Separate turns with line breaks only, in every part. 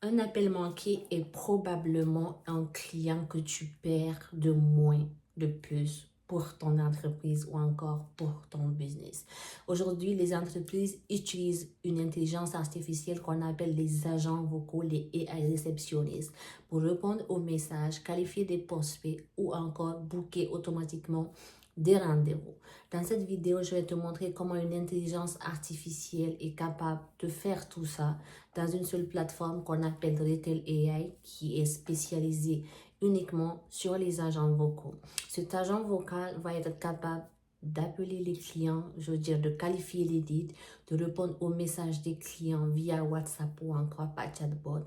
Un appel manqué est probablement un client que tu perds de moins, de plus pour ton entreprise ou encore pour ton business. Aujourd'hui, les entreprises utilisent une intelligence artificielle qu'on appelle les agents vocaux, les AI réceptionnistes, pour répondre aux messages, qualifier des prospects ou encore booker automatiquement des rendez-vous. Dans cette vidéo, je vais te montrer comment une intelligence artificielle est capable de faire tout ça dans une seule plateforme qu'on appelle Retail AI, qui est spécialisée uniquement sur les agents vocaux. Cet agent vocal va être capable d'appeler les clients, je veux dire de qualifier les leads, de répondre aux messages des clients via WhatsApp ou encore par chatbot,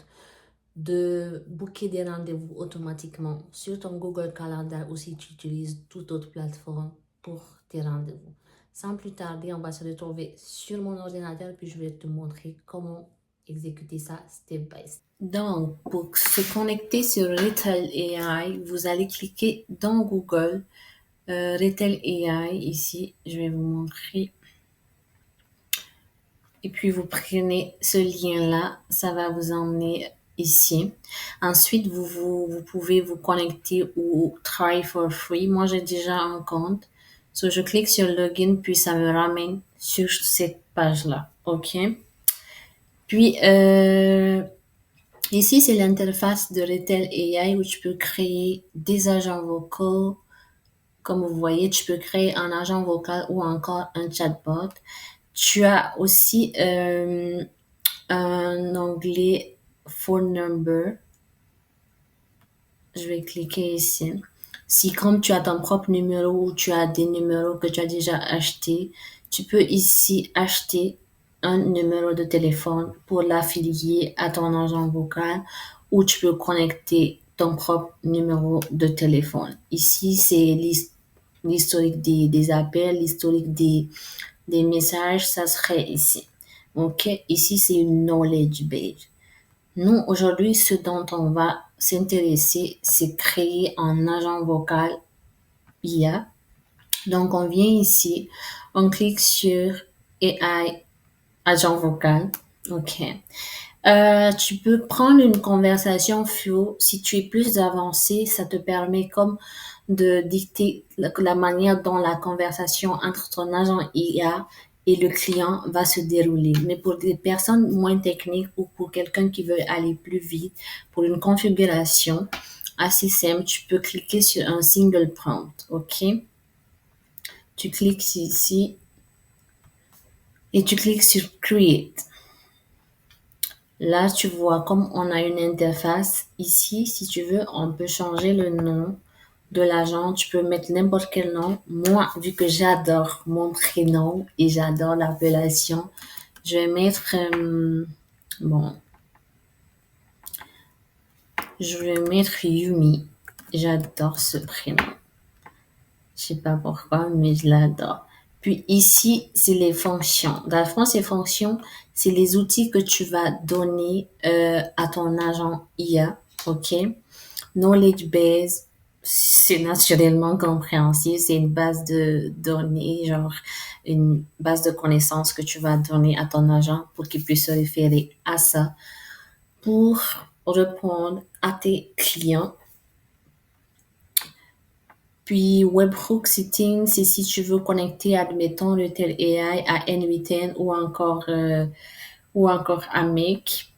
de booker des rendez-vous automatiquement sur ton Google Calendar ou si tu utilises toute autre plateforme pour tes rendez-vous. Sans plus tarder, on va se retrouver sur mon ordinateur puis je vais te montrer comment exécuter ça step by step. Donc, pour se connecter sur Retail AI, vous allez cliquer dans Google Retail AI ici. Je vais vous montrer. Et puis, vous prenez ce lien-là. Ça va vous emmener ici. Ensuite, vous pouvez vous connecter ou Try for Free. Moi, j'ai déjà un compte. So, je clique sur Login, puis ça me ramène sur cette page-là. OK? Puis, ici, c'est l'interface de Retail AI où tu peux créer des agents vocaux. Comme vous voyez, tu peux créer un agent vocal ou encore un chatbot. Tu as aussi un onglet Phone Number. Je vais cliquer ici. Si comme tu as ton propre numéro ou tu as des numéros que tu as déjà achetés, tu peux ici acheter un numéro de téléphone pour l'affilier à ton agent vocal ou tu peux connecter ton propre numéro de téléphone. Ici, c'est l'historique des appels, l'historique des messages, ça serait ici. OK? Ici, c'est une knowledge base. Nous, aujourd'hui, ce dont on va s'intéresser, c'est créer un agent vocal IA. Donc, on vient ici, on clique sur AI, agent vocal. OK. Tu peux prendre une conversation flow. Si tu es plus avancé, ça te permet comme de dicter la manière dont la conversation entre ton agent IA et le client va se dérouler. Mais pour des personnes moins techniques ou pour quelqu'un qui veut aller plus vite, pour une configuration assez simple, tu peux cliquer sur un single prompt. OK? Tu cliques ici et tu cliques sur Create. Là, tu vois, comme on a une interface, ici, si tu veux, on peut changer le nom de l'agent. Tu peux mettre n'importe quel nom. Moi, vu que j'adore mon prénom et j'adore l'appellation, je vais mettre, bon, je vais mettre Yumi. J'adore ce prénom. Je sais pas pourquoi, mais je l'adore. Puis ici, c'est les fonctions. Dans le fond, ces fonctions, c'est les outils que tu vas donner à ton agent IA, OK? Knowledge base, c'est naturellement compréhensible. C'est une base de données, genre une base de connaissances que tu vas donner à ton agent pour qu'il puisse se référer à ça pour répondre à tes clients. Puis webhook setting, c'est si tu veux connecter, admettons, le tel AI à N8N ou encore à Make.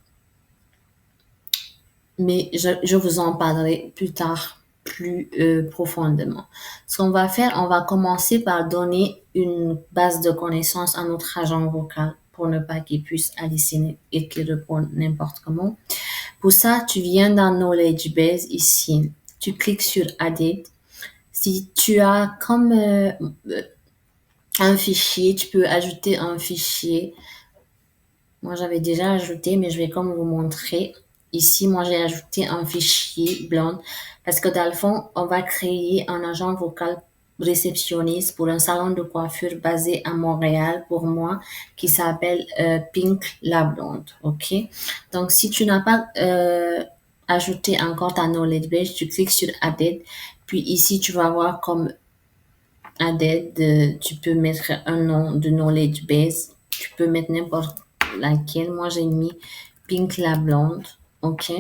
Mais je vous en parlerai plus tard, plus profondément. Ce qu'on va faire, on va commencer par donner une base de connaissances à notre agent vocal pour ne pas qu'il puisse halluciner et qu'il réponde n'importe comment. Pour ça, tu viens dans Knowledge Base ici. Tu cliques sur Added. Si tu as comme un fichier, tu peux ajouter un fichier. Moi, j'avais déjà ajouté, mais je vais comme vous montrer. Ici, moi, j'ai ajouté un fichier blanc parce que dans le fond, on va créer un agent vocal réceptionniste pour un salon de coiffure basé à Montréal pour moi qui s'appelle Pink la Blonde. OK? Donc, si tu n'as pas ajouté encore ta knowledge base, tu cliques sur Added. Puis ici, tu vas voir comme Added, tu peux mettre un nom de knowledge base. Tu peux mettre n'importe laquelle. Moi, j'ai mis Pink la Blonde. OK.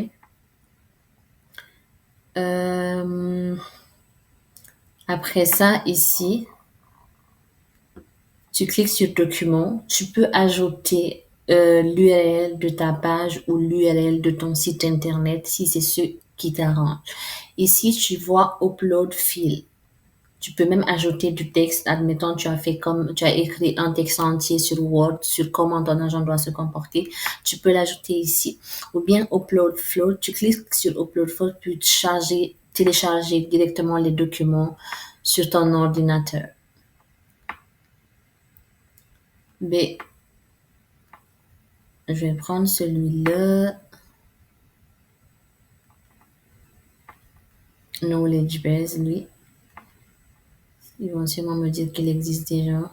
Euh, Après ça, ici, tu cliques sur document. Tu peux ajouter l'URL de ta page ou l'URL de ton site internet si c'est ce qui t'arrange. Ici, tu vois upload file. Tu peux même ajouter du texte. Admettons, tu as écrit un texte entier sur Word sur comment ton agent doit se comporter. Tu peux l'ajouter ici. Ou bien upload flow. Tu cliques sur upload flow puis télécharger directement les documents sur ton ordinateur. B. Je vais prendre celui-là. Knowledge base, lui. Ils vont sûrement me dire qu'il existe déjà.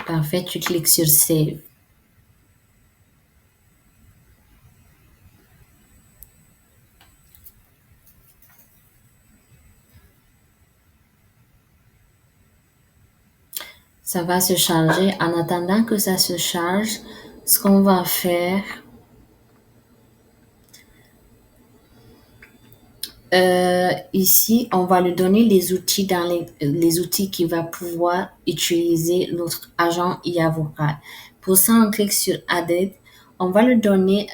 Parfait, tu cliques sur Save. Ça va se charger. En attendant que ça se charge, ce qu'on va faire, ici, on va lui donner les outils les outils qu'il va pouvoir utiliser notre agent IA vocal. Pour ça, on clique sur Added. On va lui donner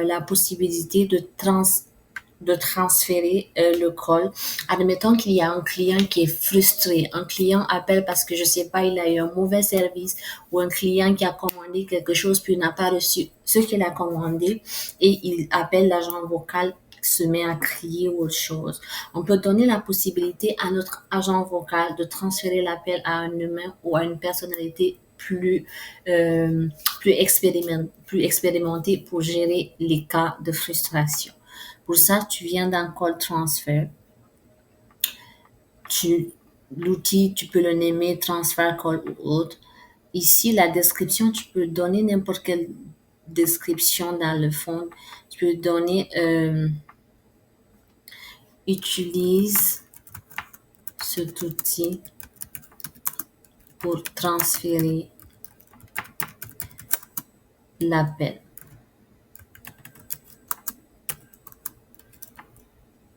la possibilité de transférer le call. Admettons qu'il y a un client qui est frustré. Un client appelle parce que, je sais pas, il a eu un mauvais service ou un client qui a commandé quelque chose puis n'a pas reçu ce qu'il a commandé et il appelle l'agent vocal se met à crier ou autre chose. On peut donner la possibilité à notre agent vocal de transférer l'appel à un humain ou à une personnalité plus expérimentée pour gérer les cas de frustration. Pour ça, tu viens d'un call transfer. L'outil, tu peux le nommer transfer call ou autre. Ici, la description, tu peux donner n'importe quelle description dans le fond. Tu peux donner utilise cet outil pour transférer l'appel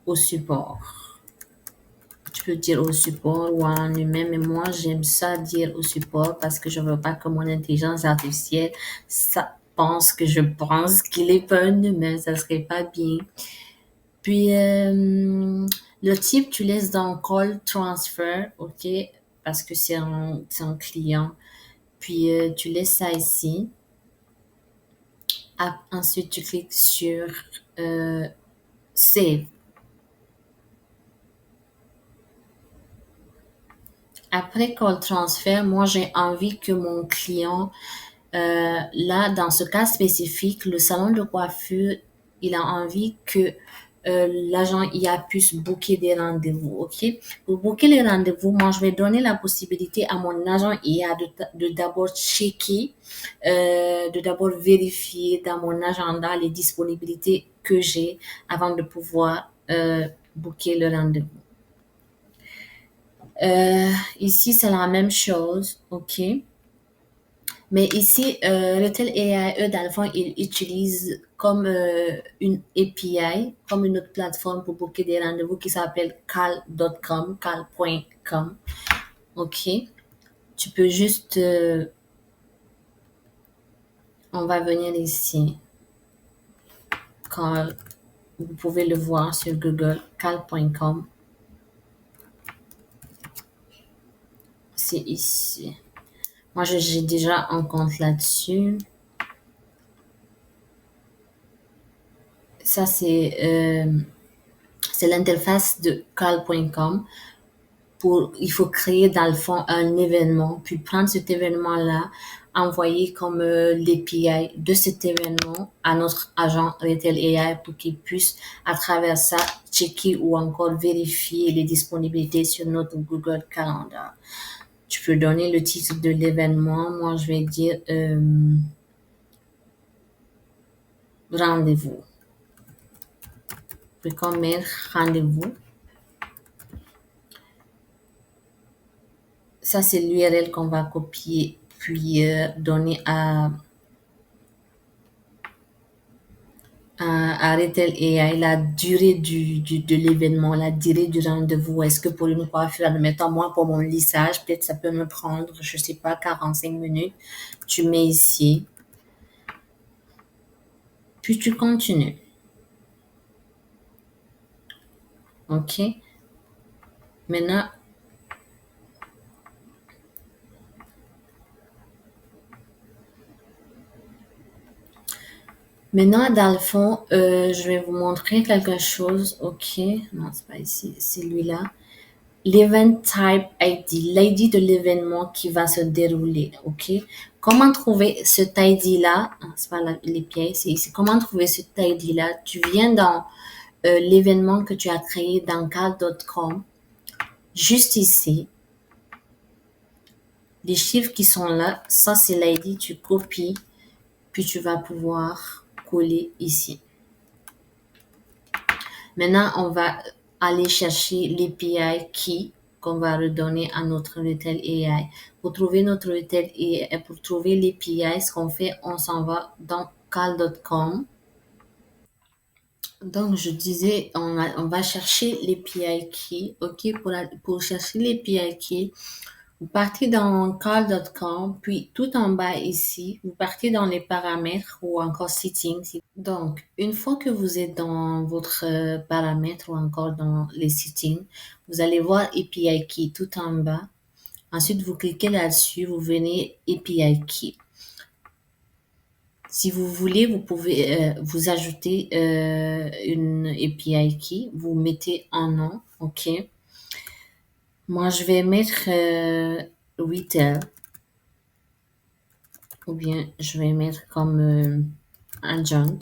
au support. Tu peux dire au support ou à un humain, mais moi j'aime ça dire au support parce que je veux pas que mon intelligence artificielle ça pense qu'il est pas un humain, ça serait pas bien. Puis le type tu laisses dans call transfer, ok, parce que c'est un client. Puis tu laisses ça ici. Ensuite tu cliques sur save. Après call transfer, moi j'ai envie que mon client, là dans ce cas spécifique, le salon de coiffure, il a envie que l'agent IA puisse booker des rendez-vous, ok? Pour booker les rendez-vous, moi je vais donner la possibilité à mon agent IA de d'abord checker, de d'abord vérifier dans mon agenda les disponibilités que j'ai avant de pouvoir booker le rendez-vous. Ici, c'est la même chose, ok. Mais ici, Retail AI, eux, dans le fond, ils utilisent comme une API, comme une autre plateforme pour booker des rendez-vous qui s'appelle cal.com, cal.com. Ok. Tu peux juste, on va venir ici, cal, vous pouvez le voir sur Google, cal.com. C'est ici. Moi, j'ai déjà un compte là-dessus. Ça, c'est l'interface de cal.com. Il faut créer dans le fond un événement, puis prendre cet événement-là, envoyer comme l'API de cet événement à notre agent Retail AI pour qu'il puisse, à travers ça, checker ou encore vérifier les disponibilités sur notre Google Calendar. Tu peux donner le titre de l'événement. Moi, je vais dire rendez-vous. Puis comme mettre rendez-vous. Ça, c'est l'URL qu'on va copier puis donner à à Retail AI la durée de l'événement, la durée du rendez-vous. Est-ce que pour une coiffure, admettons, moi, pour mon lissage, peut-être ça peut me prendre, je sais pas, 45 minutes. Tu mets ici, puis tu continues. OK? Maintenant, dans le fond, je vais vous montrer quelque chose. OK? Non, c'est pas ici, c'est lui-là. L'event type ID, l'ID de l'événement qui va se dérouler, ok? Comment trouver cet ID-là? C'est pas les pièces, c'est ici. Comment trouver cet ID-là? Tu viens dans l'événement que tu as créé dans cal.com, juste ici. Les chiffres qui sont là, ça c'est l'ID, tu copies, puis tu vas pouvoir coller ici. Maintenant, on va aller chercher l'API key qu'on va redonner à notre Retail AI. Pour trouver notre Retail AI, pour trouver l'API, ce qu'on fait, on s'en va dans cal.com. Donc, je disais, on va chercher l'API key. OK, pour chercher l'API key, vous partez dans cal.com, puis tout en bas ici, vous partez dans les paramètres ou encore settings. Donc, une fois que vous êtes dans votre paramètre ou encore dans les settings, vous allez voir API Key tout en bas. Ensuite, vous cliquez là-dessus, vous venez API Key. Si vous voulez, vous pouvez vous ajouter une API Key. Vous mettez un nom, OK? Moi, je vais mettre Retail ou bien je vais mettre comme Agent.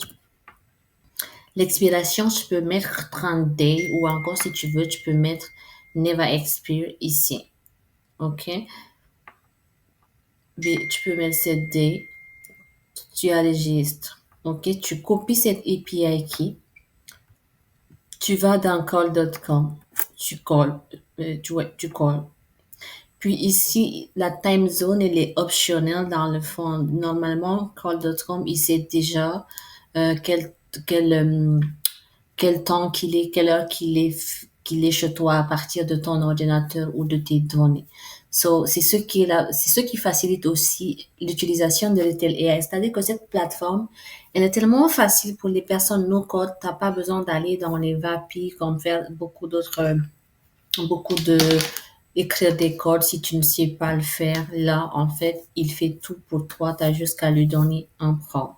L'expiration, tu peux mettre 30 days ou encore si tu veux, tu peux mettre never expire ici. OK? Mais tu peux mettre cette day. Tu enregistres. OK? Tu copies cette API key. Tu vas dans call.com. Tu calls. Tu calls. Puis ici, la time zone, elle est optionnelle dans le fond. Normalement, call.com, il sait déjà quel, quel, quel temps qu'il est, quelle heure qu'il est chez toi à partir de ton ordinateur ou de tes données. So, c'est ce qui facilite aussi l'utilisation de Retail AI. C'est-à-dire que cette plateforme, elle est tellement facile pour les personnes no code. T'as pas besoin d'aller dans les VAPI comme faire beaucoup de, écrire des codes si tu ne sais pas le faire. Là, en fait, il fait tout pour toi. T'as juste qu'à lui donner un prompt.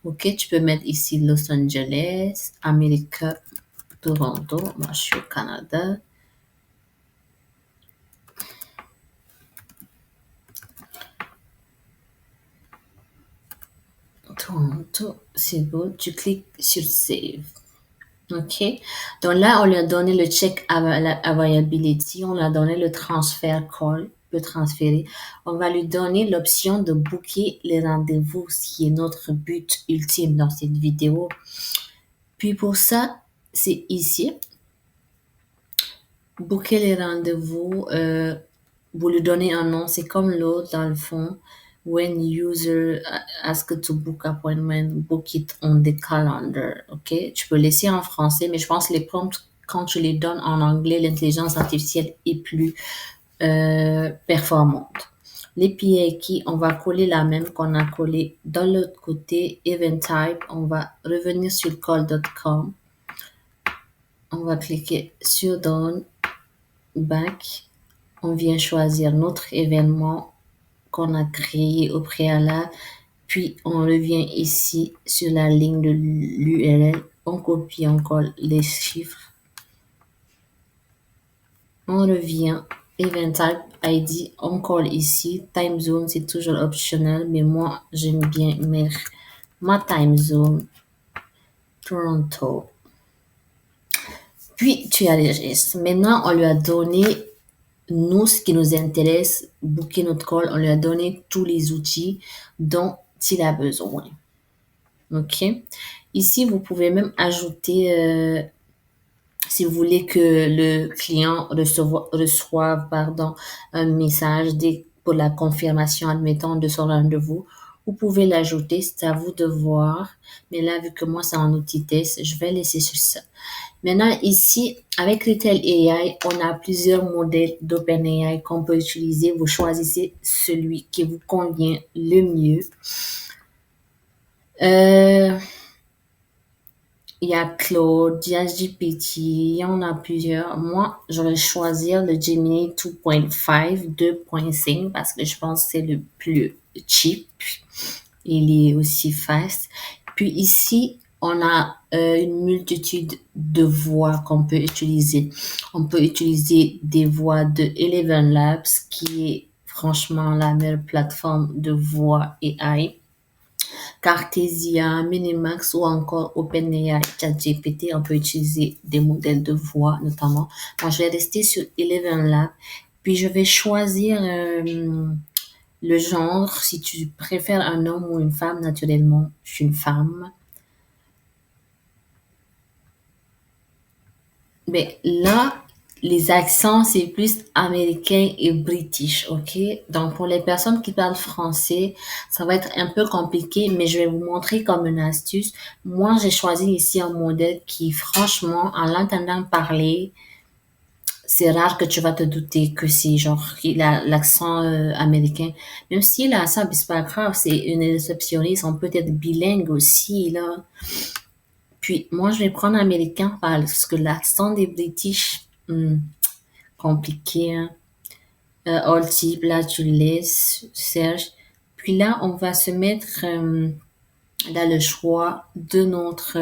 OK, tu peux mettre ici Los Angeles, Amérique, Toronto. Moi, je suis au Canada. Toronto, c'est beau. Tu cliques sur Save. OK. Donc là, on lui a donné le check availability. On lui a donné le transfert call, le transférer. On va lui donner l'option de booker les rendez-vous, ce qui est notre but ultime dans cette vidéo. Puis pour ça, c'est ici. Booker les rendez-vous, vous lui donnez un nom, c'est comme l'autre dans le fond. When user ask to book appointment, book it on the calendar. OK? Tu peux laisser en français, mais je pense que les prompts, quand tu les donnes en anglais, l'intelligence artificielle est plus performante. Les PA on va coller la même qu'on a collé dans l'autre côté. Event type, on va revenir sur call.com. On va cliquer sur Done. Back, on vient choisir notre événement qu'on a créé au préalable, puis on revient ici sur la ligne de l'URL, on copie encore les chiffres, on revient, Event Type ID, on colle ici, Time Zone c'est toujours optionnel, mais moi j'aime bien mettre ma Time Zone, Toronto. Puis tu enregistres. Maintenant on lui a donné nous, ce qui nous intéresse, booker notre call, on lui a donné tous les outils dont il a besoin. OK? Ici, vous pouvez même ajouter, si vous voulez que le client reçoive un message pour la confirmation, admettons, de son rendez-vous, Vous pouvez l'ajouter, c'est à vous de voir. Mais là, vu que moi, c'est en outil test, je vais laisser sur ça. Maintenant, ici, avec Retail AI, on a plusieurs modèles d'OpenAI qu'on peut utiliser. Vous choisissez celui qui vous convient le mieux. Il y a Claude, il y a GPT, il y en a plusieurs. Moi, je vais choisir le Gemini 2.5 parce que je pense que c'est le plus cheap. Il est aussi fast. Puis ici, on a une multitude de voix qu'on peut utiliser. On peut utiliser des voix de Eleven Labs, qui est franchement la meilleure plateforme de voix AI. Cartesia, Minimax ou encore OpenAI, ChatGPT, on peut utiliser des modèles de voix notamment. Moi, je vais rester sur Eleven Lab. Puis, je vais choisir le genre. Si tu préfères un homme ou une femme, naturellement, je suis une femme. Mais là, les accents, c'est plus américain et british, ok? Donc, pour les personnes qui parlent français, ça va être un peu compliqué, mais je vais vous montrer comme une astuce. Moi, j'ai choisi ici un modèle qui, franchement, en l'entendant parler, c'est rare que tu vas te douter que c'est genre, il a l'accent américain. Même s'il a ça, c'est pas grave, c'est une réceptionniste, on peut être bilingue aussi, là. Puis, moi, je vais prendre américain parce que l'accent des British, compliqué, hein. All type, là, tu laisses, Serge. Puis là, on va se mettre dans le choix de notre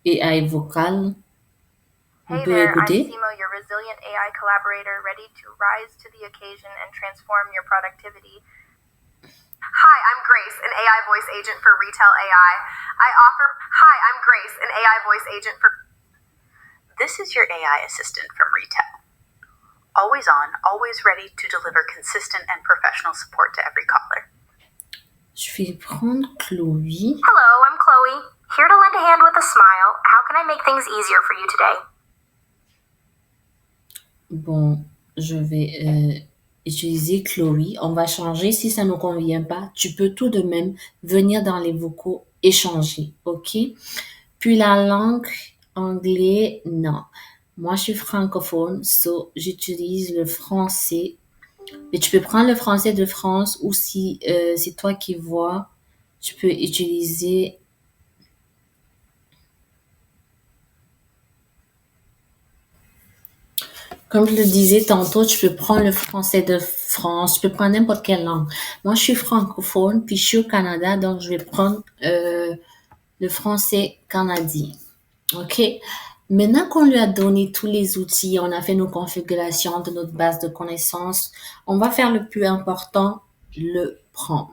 AI vocal. On
Hey
peut
there, I'm
écouter.
Simo, your resilient AI collaborator, ready to rise to the occasion and transform your productivity. Hi, I'm Grace, an AI voice agent for Retail AI. Hi, I'm Grace, an AI voice agent for... This is your AI assistant from Retail. Always on, always ready to deliver consistent and professional support to every caller.
Je vais prendre Chloé.
Hello, I'm Chloe, here to lend a hand with a smile. How can I make things easier for you today?
Bon, je vais utiliser Chloé. On va changer. Si ça ne nous convient pas, tu peux tout de même venir dans les vocaux échanger, ok? Puis la langue anglais, non. Moi, je suis francophone, so j'utilise le français. Mais tu peux prendre le français de France ou si c'est toi qui vois, tu peux utiliser. Comme je le disais tantôt, tu peux prendre le français de France, tu peux prendre n'importe quelle langue. Moi, je suis francophone, puis je suis au Canada, donc je vais prendre le français canadien. OK? Maintenant qu'on lui a donné tous les outils, on a fait nos configurations de notre base de connaissances, on va faire le plus important, le prompt.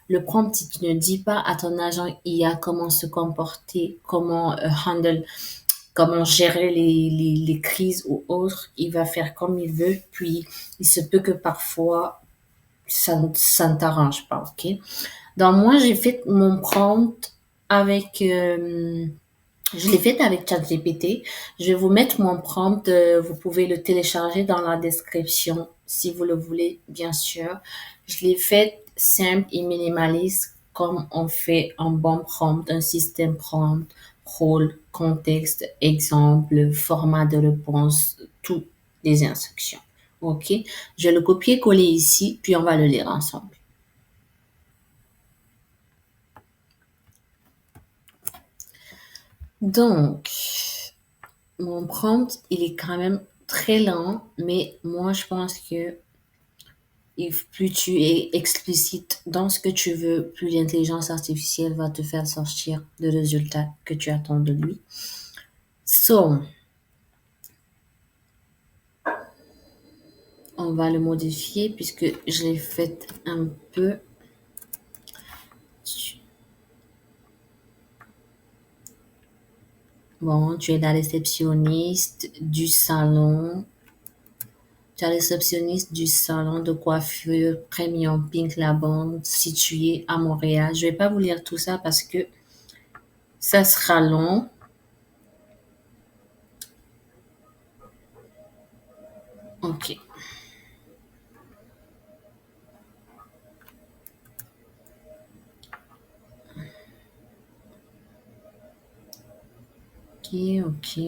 Le prompt, si tu ne dis pas à ton agent IA comment se comporter, comment gérer les crises ou autres, il va faire comme il veut, puis il se peut que parfois ça ne t'arrange pas, ok? Donc moi j'ai fait mon prompt avec je l'ai fait avec ChatGPT. Je vais vous mettre mon prompt. Vous pouvez le télécharger dans la description si vous le voulez, bien sûr. Je l'ai fait simple et minimaliste comme on fait un bon prompt, un système prompt, rôle, contexte, exemple, format de réponse, toutes les instructions. OK? Je vais le copier-coller ici, puis on va le lire ensemble. Donc, mon prompt, il est quand même très lent, mais moi, je pense que plus tu es explicite dans ce que tu veux, plus l'intelligence artificielle va te faire sortir le résultat que tu attends de lui. So, on va le modifier puisque je l'ai fait un peu. Bon, tu es la réceptionniste du salon. Tu es la réceptionniste du salon de coiffure Premium Pink Labonde situé à Montréal. Je vais pas vous lire tout ça parce que ça sera long. OK. ok.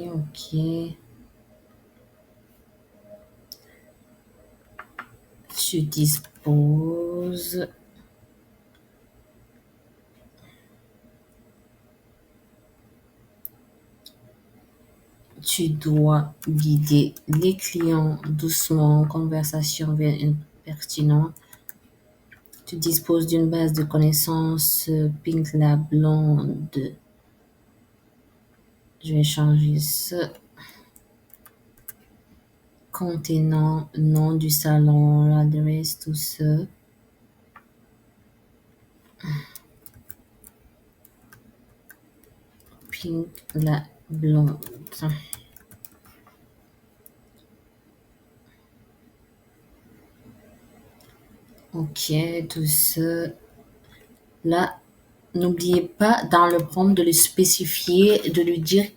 Tu disposes. Tu dois guider les clients doucement en conversation vers une pertinente. Tu disposes d'une base de connaissances Pink la blonde. Je vais changer ça. Contenant nom du salon, l'adresse, tout ça. Pink la blonde. Ok, tout ça. Là, n'oubliez pas dans le prompt de le spécifier, de lui dire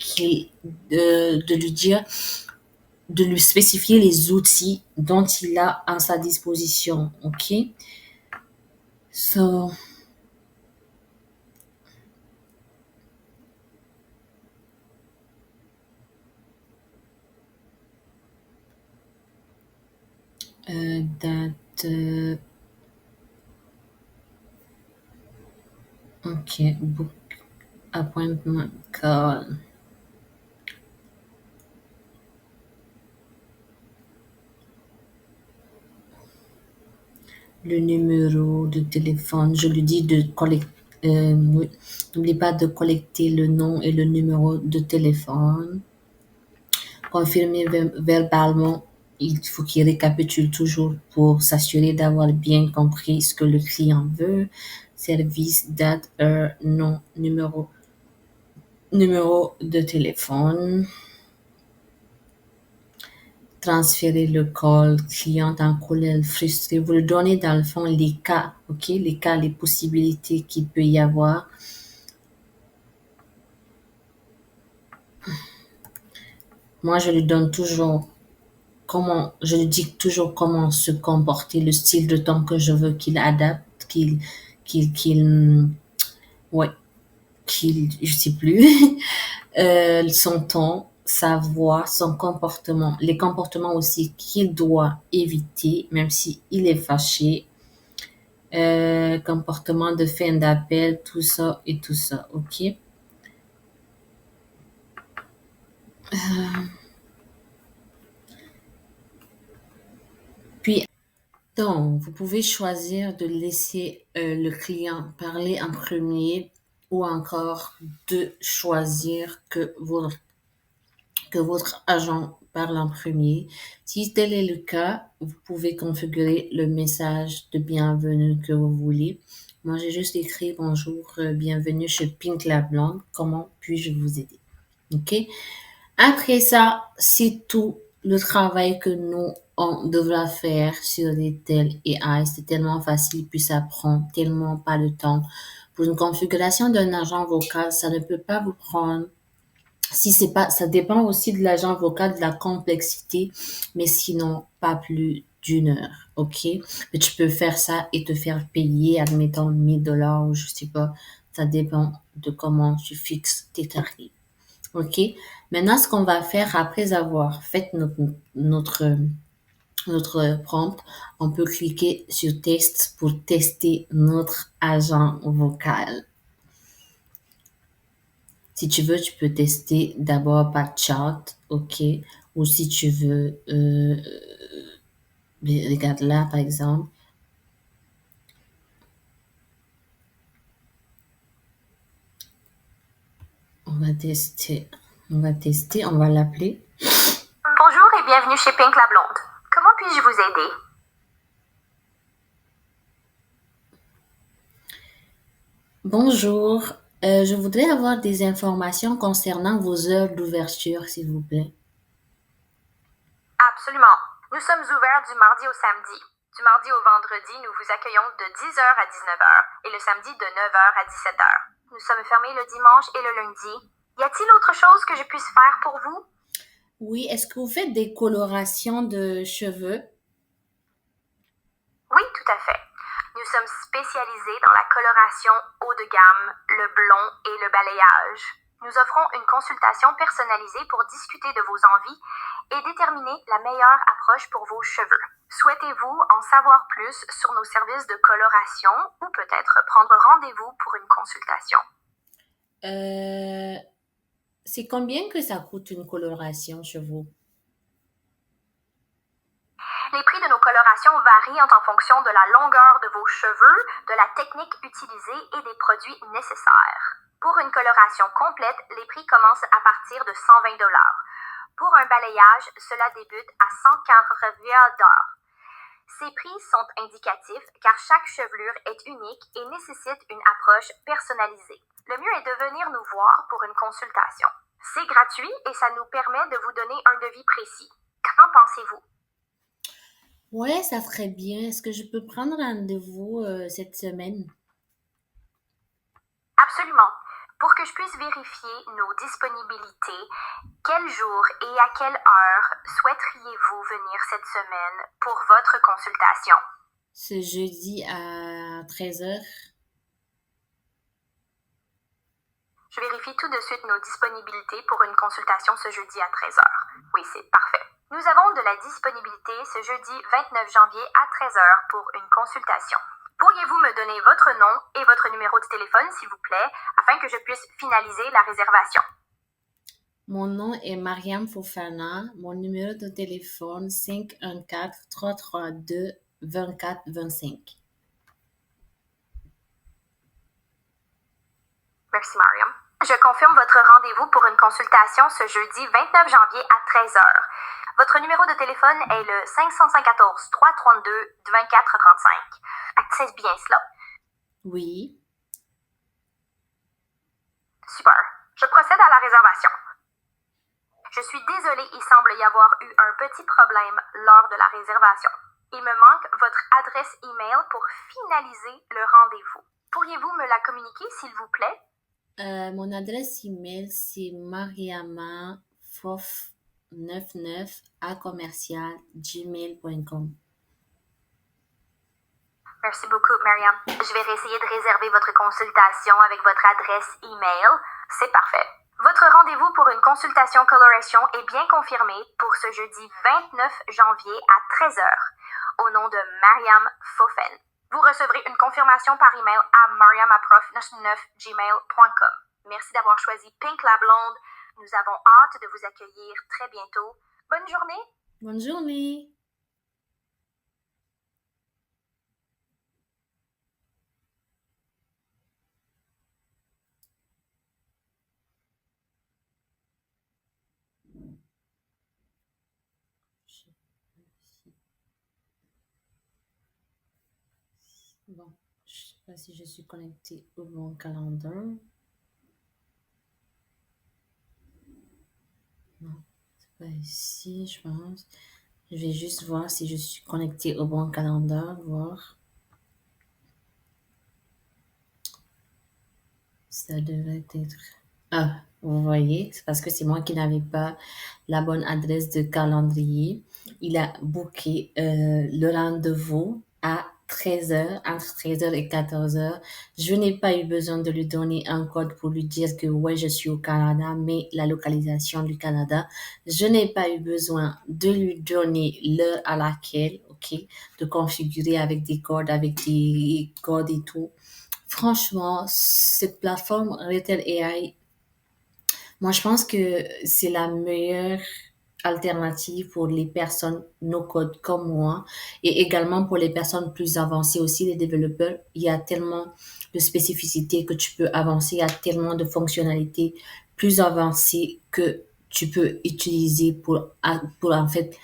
de lui spécifier les outils dont il a à sa disposition. Ok? So, date. Ok, book appointment call. Le numéro de téléphone, je lui dis de collecter. Oui. N'oublie pas de collecter le nom et le numéro de téléphone. Confirmer verbalement. Il faut qu'il récapitule toujours pour s'assurer d'avoir bien compris ce que le client veut. Service, date, heure, nom, numéro de téléphone. Transférer le call client en colère frustré. Vous le donnez dans le fond les cas, ok? Les cas, les possibilités qu'il peut y avoir. Moi, je lui donne toujours je lui dis toujours comment se comporter, le style de ton que je veux qu'il adapte, qu'il, ouais, je sais plus, son ton, sa voix, son comportement, les comportements aussi qu'il doit éviter, même si il est fâché, comportement de fin d'appel, tout ça et tout ça, ok? Puis, donc, vous pouvez choisir de laisser le client parler en premier ou encore de choisir que votre agent parle en premier. Si tel est le cas, vous pouvez configurer le message de bienvenue que vous voulez. Moi, j'ai juste écrit bonjour, bienvenue chez Pink la Blonde. Comment puis-je vous aider? OK? Après ça, c'est tout le travail que nous, on devra faire sur les tels AI. C'est tellement facile, puis ça prend tellement pas de temps. Pour une configuration d'un agent vocal, ça ne peut pas vous prendre si c'est pas, ça dépend aussi de l'agent vocal, de la complexité, mais sinon, pas plus d'1 heure, ok? Mais tu peux faire ça et te faire payer, admettons, 1000 $ ou je sais pas. Ça dépend de comment tu fixes tes tarifs, ok? Maintenant, ce qu'on va faire après avoir fait notre prompt, on peut cliquer sur texte pour tester notre agent vocal. Si tu veux, tu peux tester d'abord par chat, ok? Ou si tu veux, regarde là par exemple, on va l'appeler.
Bonjour et bienvenue chez Pink la Blonde. Comment puis-je vous aider?
Bonjour, je voudrais avoir des informations concernant vos heures d'ouverture, s'il vous plaît.
Absolument. Nous sommes ouverts du mardi au samedi. Du mardi au vendredi, nous vous accueillons de 10h à 19h et le samedi de 9h à 17h. Nous sommes fermés le dimanche et le lundi. Y a-t-il autre chose que je puisse faire pour vous?
Oui, est-ce que vous faites des colorations de cheveux?
Oui, tout à fait. Nous sommes spécialisés dans la coloration haut de gamme, le blond et le balayage. Nous offrons une consultation personnalisée pour discuter de vos envies et déterminer la meilleure approche pour vos cheveux. Souhaitez-vous en savoir plus sur nos services de coloration ou peut-être prendre rendez-vous pour une consultation?
C'est combien que ça coûte une coloration chez vous?
Les prix de nos colorations varient en fonction de la longueur de vos cheveux, de la technique utilisée et des produits nécessaires. Pour une coloration complète, les prix commencent à partir de 120 $. Pour un balayage, cela débute à 140 $. Ces prix sont indicatifs car chaque chevelure est unique et nécessite une approche personnalisée. Le mieux est de venir nous voir pour une consultation. C'est gratuit et ça nous permet de vous donner un devis précis. Qu'en pensez-vous?
Ouais, ça serait bien. Est-ce que je peux prendre rendez-vous cette semaine?
Absolument. Pour que je puisse vérifier nos disponibilités, quel jour et à quelle heure souhaiteriez-vous venir cette semaine pour votre consultation?
Ce jeudi à 13h.
Je vérifie tout de suite nos disponibilités pour une consultation ce jeudi à 13h. Oui, c'est parfait. Nous avons de la disponibilité ce jeudi 29 janvier à 13h pour une consultation. Pourriez-vous me donner votre nom et votre numéro de téléphone, s'il vous plaît, afin que je puisse finaliser la réservation?
Mon nom est Mariam Fofana. Mon numéro de téléphone 514-332-2425.
Merci, Mariam. Je confirme votre rendez-vous pour une consultation ce jeudi 29 janvier à 13h. Votre numéro de téléphone est le 514-332-2435. Est-ce bien cela?
Oui.
Super. Je procède à la réservation. Je suis désolée, il semble y avoir eu un petit problème lors de la réservation. Il me manque votre adresse email pour finaliser le rendez-vous. Pourriez-vous me la communiquer, s'il vous plaît?
Mon adresse email, c'est mariamafof99@gmail.com.
Merci beaucoup, Mariam. Je vais essayer de réserver votre consultation avec votre adresse email. C'est parfait. Votre rendez-vous pour une consultation coloration est bien confirmé pour ce jeudi 29 janvier à 13h, au nom de Mariam Fofen. Vous recevrez une confirmation par email à mariamaprof99@gmail.com. Merci d'avoir choisi Pink la Blonde. Nous avons hâte de vous accueillir très bientôt. Bonne journée.
Bonne journée. Bon, je sais pas si je suis connectée au bon calendrier. Non, c'est pas ici, je pense. Je vais juste voir si je suis connectée au bon calendrier, voir. Ça devrait être... Ah, vous voyez, c'est parce que c'est moi qui n'avais pas la bonne adresse de calendrier. Il a booké le rendez-vous à 13h, entre 13h et 14h. Je n'ai pas eu besoin de lui donner un code pour lui dire que ouais, je suis au Canada, mais la localisation du Canada. Je n'ai pas eu besoin de lui donner l'heure à laquelle, ok, de configurer avec des codes et tout. Franchement, cette plateforme Retail AI, moi, je pense que c'est la meilleure alternative pour les personnes no-code comme moi et également pour les personnes plus avancées aussi, les développeurs. Il y a tellement de spécificités que tu peux avancer, il y a tellement de fonctionnalités plus avancées que tu peux utiliser pour en fait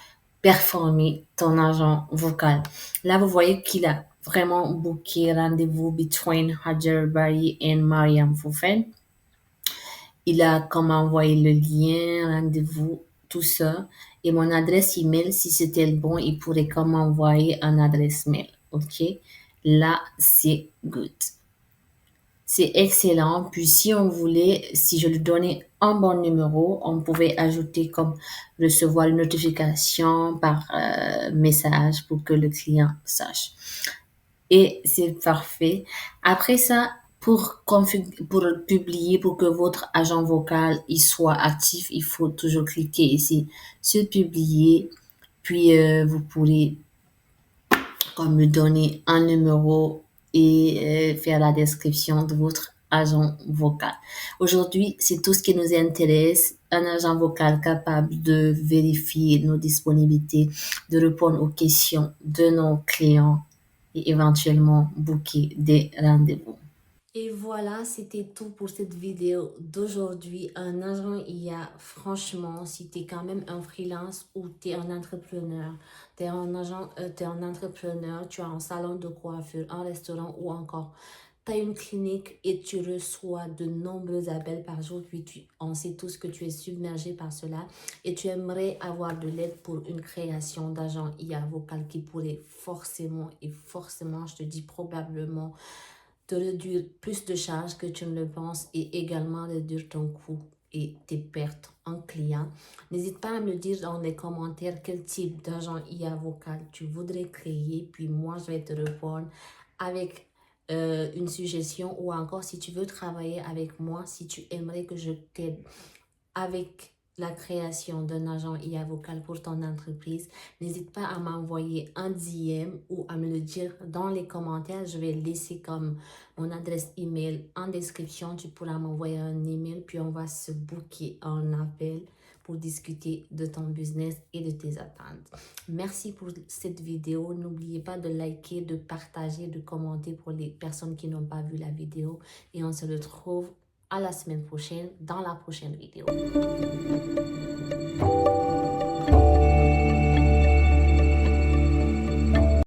performer ton agent vocal. Là, vous voyez qu'il a vraiment booké rendez-vous between Hajar Bari et Mariam Foufen. Il a comme envoyé le lien, rendez-vous, tout ça. Et mon adresse email, si c'était le bon, il pourrait comme envoyer un adresse mail. OK? Là, c'est good. C'est excellent. Puis si on voulait, si je lui donnais un bon numéro, on pouvait ajouter comme recevoir une notification par message pour que le client sache. Et c'est parfait. Après ça, Pour publier, pour que votre agent vocal il soit actif, il faut toujours cliquer ici sur publier. Puis vous pourrez comme me donner un numéro et faire la description de votre agent vocal. Aujourd'hui, c'est tout ce qui nous intéresse. Un agent vocal capable de vérifier nos disponibilités, de répondre aux questions de nos clients et éventuellement booker des rendez-vous. Et voilà, c'était tout pour cette vidéo d'aujourd'hui. Un agent IA, franchement, si tu es quand même un freelance ou tu es un entrepreneur, tu es un agent, tu es un entrepreneur, tu as un salon de coiffure, un restaurant ou encore tu as une clinique et tu reçois de nombreux appels par jour, puis on sait tous que tu es submergé par cela et tu aimerais avoir de l'aide pour une création d'agent IA vocal qui pourrait forcément et forcément, je te dis probablement, te réduire plus de charges que tu ne le penses et également réduire ton coût et tes pertes en client. N'hésite pas à me dire dans les commentaires quel type d'agent IA vocal tu voudrais créer, puis moi je vais te répondre avec une suggestion ou encore si tu veux travailler avec moi, si tu aimerais que je t'aide avec la création d'un agent IA vocal pour ton entreprise, n'hésite pas à m'envoyer un DM ou à me le dire dans les commentaires. Je vais laisser comme mon adresse email en description. Tu pourras m'envoyer un email, puis on va se booker un appel pour discuter de ton business et de tes attentes. Merci pour cette vidéo. N'oubliez pas de liker, de partager, de commenter pour les personnes qui n'ont pas vu la vidéo. Et on se retrouve à la semaine prochaine dans la prochaine vidéo.